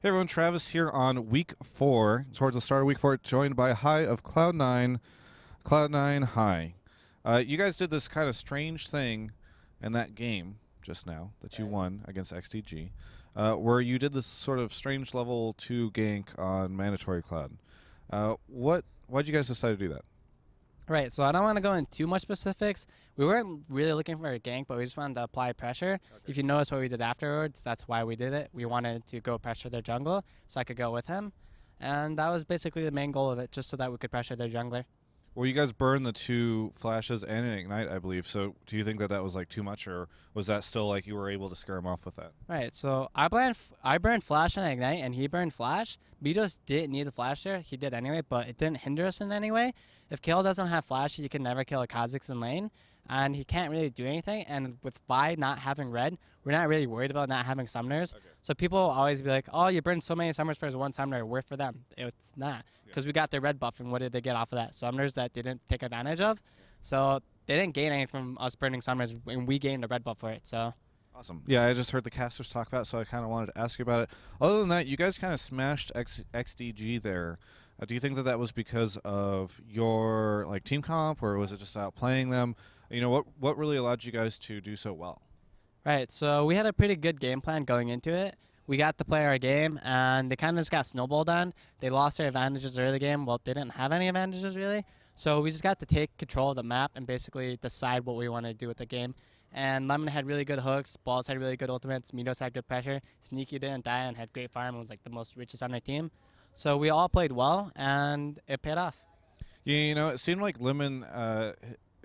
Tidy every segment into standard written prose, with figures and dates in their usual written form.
Hey everyone, Travis here on week 4, towards the start of week 4, joined by a high of Cloud9 High. You guys did this kind of strange thing in that game just now that you won against XDG, where you did this sort of strange level 2 gank on Mandatory Cloud. Why'd you guys decide to do that? Right, so I don't want to go into too much specifics. We weren't really looking for a gank, but we just wanted to apply pressure. Okay. If you notice what we did afterwards, that's why we did it. We wanted to go pressure their jungler so I could go with him. And that was basically the main goal of it, just so that we could pressure their jungler. Well, you guys burned the 2 flashes and an ignite, I believe. So do you think that that was like too much, or was that still like you were able to scare him off with that? Right, so I burned flash and ignite, and he burned flash. We just didn't need the flash there. He did anyway, but it didn't hinder us in any way. If Kale doesn't have flash, he can never kill a Kha'Zix in lane, and he can't really do anything. And with Vi not having red, we're not really worried about not having summoners. Okay. So people will always be like, oh, you burned so many summoners for his one summoner. We're for them. It's not, because we got their red buff, and what did they get off of that? Summoners that didn't take advantage of. So they didn't gain anything from us burning summoners, and we gained the red buff for it. So. Awesome. Yeah, I just heard the casters talk about it, so I kind of wanted to ask you about it. Other than that, you guys kind of smashed XDG there. Do you think that that was because of your like team comp, or was it just outplaying them? You know, what really allowed you guys to do so well? Right, so we had a pretty good game plan going into it. We got to play our game, and they kind of just got snowballed on. They lost their advantages early game. Well, they didn't have any advantages, really. So we just got to take control of the map and basically decide what we want to do with the game. And Lemon had really good hooks, Balls had really good ultimates, Midos had good pressure, Sneaky didn't die and had great farm and was like the most richest on our team. So we all played well, and it paid off. Yeah, you know, it seemed like Lemon,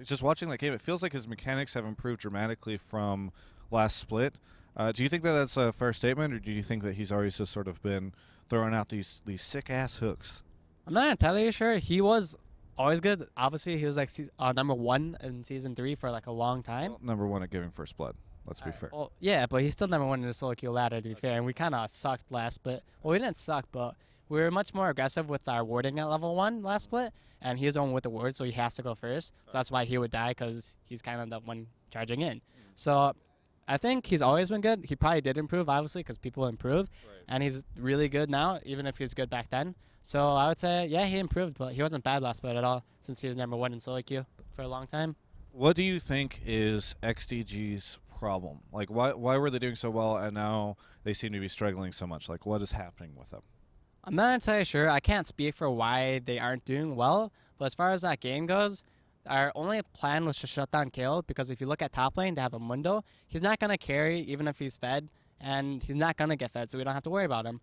just watching that game, it feels like his mechanics have improved dramatically from last split. Do you think that that's a fair statement, or do you think that he's always just sort of been throwing out these sick-ass hooks? I'm not entirely sure. He was always good. Obviously, he was like number 1 in Season 3 for like a long time. Well, number 1 at giving first blood. Let's be fair. Well, yeah, but he's still number 1 in the solo queue ladder, to be fair. And we kind of sucked last split. Well, we didn't suck, but we were much more aggressive with our warding at level 1 last split. And he was the one with the ward, so he has to go first. So that's why he would die, because he's kind of the one charging in. So I think he's always been good. He probably did improve, obviously, because people improve. Right. And he's really good now, even if he was good back then. So I would say, yeah, he improved, but he wasn't bad last split at all, since he was number 1 in solo queue for a long time. What do you think is XDG's problem? Like, why were they doing so well, and now they seem to be struggling so much? Like, what is happening with them? I'm not entirely sure. I can't speak for why they aren't doing well, but as far as that game goes, our only plan was to shut down Kale, because if you look at top lane, they have a Mundo. He's not going to carry even if he's fed, and he's not going to get fed, so we don't have to worry about him.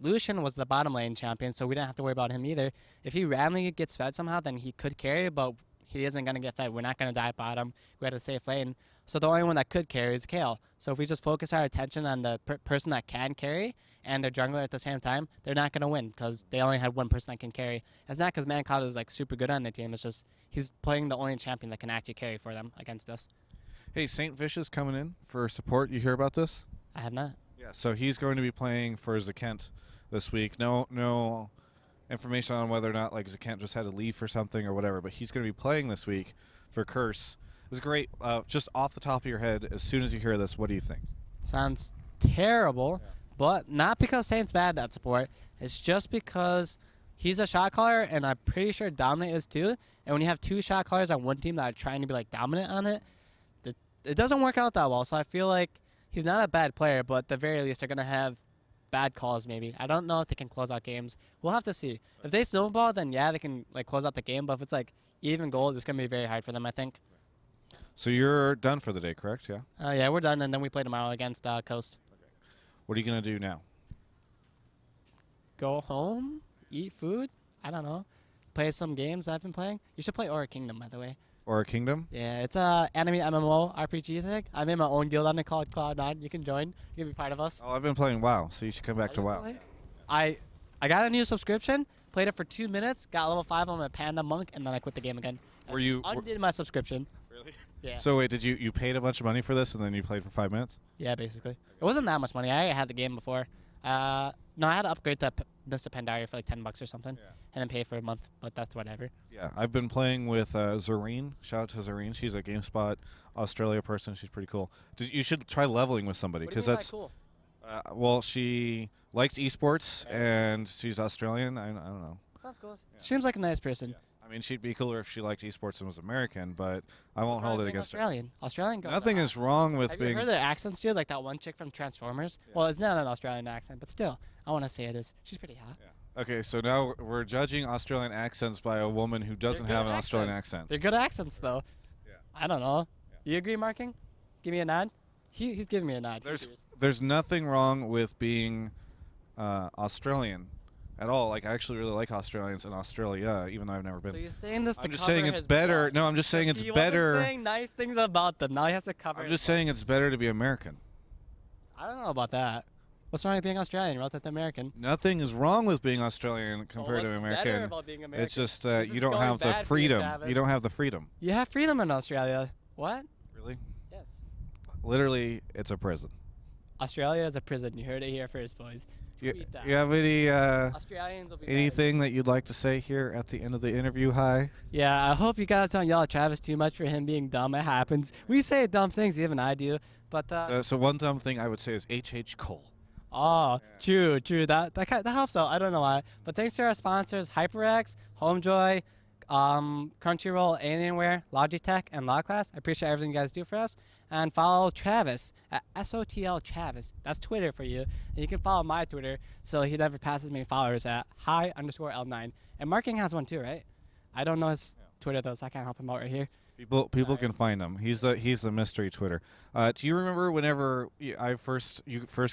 Lucian was the bottom lane champion, so we didn't have to worry about him either. If he randomly gets fed somehow, then he could carry, but he isn't going to get fed. We're not going to die bottom. We had a safe lane. So the only one that could carry is Kale. So if we just focus our attention on the person that can carry and their jungler at the same time, they're not going to win, because they only had one person that can carry. It's not because ManCloud is like super good on their team. It's just he's playing the only champion that can actually carry for them against us. Hey, Saint Vish is coming in for support. You hear about this? I have not. Yeah, so he's going to be playing for Zakent this week. No information on whether or not like Zakent just had to leave for something or whatever, but he's going to be playing this week for Curse. This is great. Just off the top of your head, as soon as you hear this, what do you think? Sounds terrible, but not because Saint's bad at support. It's just because he's a shot caller, and I'm pretty sure Dominant is too. And when you have 2 shot callers on one team that are trying to be like dominant on it, it doesn't work out that well. So I feel like he's not a bad player, but at the very least, they're going to have bad calls maybe. I don't know if they can close out games. We'll have to see. If they snowball, then yeah, they can like close out the game. But if it's like even gold, it's going to be very hard for them, I think. So you're done for the day, correct? Yeah? Yeah, we're done, and then we play tomorrow against Coast. Okay. What are you going to do now? Go home, eat food, I don't know. Play some games I've been playing. You should play Aura Kingdom, by the way. Aura Kingdom? Yeah, it's a anime MMO RPG thing. I made my own guild on it called Cloud9. You can join. You can be part of us. Oh, I've been playing WoW, so you should come back to WoW. I got a new subscription, played it for 2 minutes, got level 5 on my Panda Monk, and then I quit the game again. Undid my subscription. Really? Yeah. So wait, did you paid a bunch of money for this, and then you played for 5 minutes? Yeah, basically. It wasn't that much money. I had the game before. No, I had to upgrade to Mr. Pandaria for like $10 or something, and then pay for a month, but that's whatever. Yeah, I've been playing with Zareen. Shout out to Zareen. She's a GameSpot Australia person. She's pretty cool. You should try leveling with somebody, because that's cool. Well, she likes esports, and she's Australian. I don't know. Sounds cool. Yeah. Seems like a nice person. Yeah. I mean, she'd be cooler if she liked esports and was American, but I won't hold it against her. Australian girls. Nothing is wrong with Have being. you heard their accents, dude? Like that one chick from Transformers. Yeah. Well, it's not an Australian accent, but still, I want to say it is. She's pretty hot. Yeah. Okay, so now we're judging Australian accents by a woman who doesn't They're have good an Australian accents. accent. They're good accents, though. Yeah. I don't know. Yeah. You agree, Marking? Give me a nod. He's giving me a nod. There's nothing wrong with being Australian at all. Like, I actually really like Australians in Australia, even though I've never been. So you're saying this to I'm just cover saying it's his better. butt. No, I'm just saying it's He better. wasn't saying nice things about them. Now he has to cover. I'm his just butt. saying it's better to be American. I don't know about that. What's wrong with being Australian relative to American? Nothing is wrong with being Australian compared to What's American. better about being American? It's just This you is don't going have the bad for you, freedom. Travis. You don't have the freedom. You have freedom in Australia. What? Really? Yes. Literally, it's a prison. Australia is a prison. You heard it here first, boys. You, Tweet that. you have any Australians will be anything that you'd like to say here at the end of the interview? Hi. Yeah, I hope you guys don't yell at Travis too much for him being dumb. It happens. We say dumb things, even I do. But So one dumb thing I would say is H.H. Cole. oh, true. That helps out. I don't know why. But thanks to our sponsors, HyperX, Homejoy, Crunchyroll, Alienware, Logitech, and LawClass. I appreciate everything you guys do for us. And follow Travis at SOTL Travis. That's Twitter for you. And you can follow my Twitter so he never passes me followers at hi_L9. And Marking has one too, right? I don't know his Twitter though, so I can't help him out right here. People can find him. He's the mystery Twitter. Do you remember whenever you first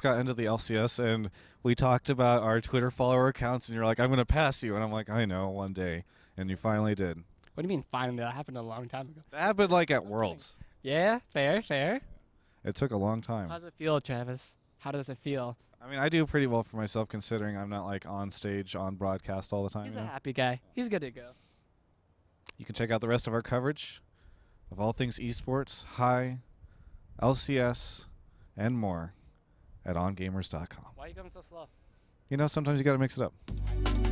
got into the LCS and we talked about our Twitter follower accounts and you're like, I'm gonna pass you, and I'm like, I know, one day, and you finally did. What do you mean finally? That happened a long time ago. That happened like at Worlds. Yeah, fair. It took a long time. How does it feel, Travis? How does it feel? I mean, I do pretty well for myself considering I'm not like on stage, on broadcast all the time. He's you a know? happy guy. He's good to go. You can check out the rest of our coverage of all things esports, high, LCS, and more at ongamers.com. Why are you coming so slow? You know, sometimes you got to mix it up.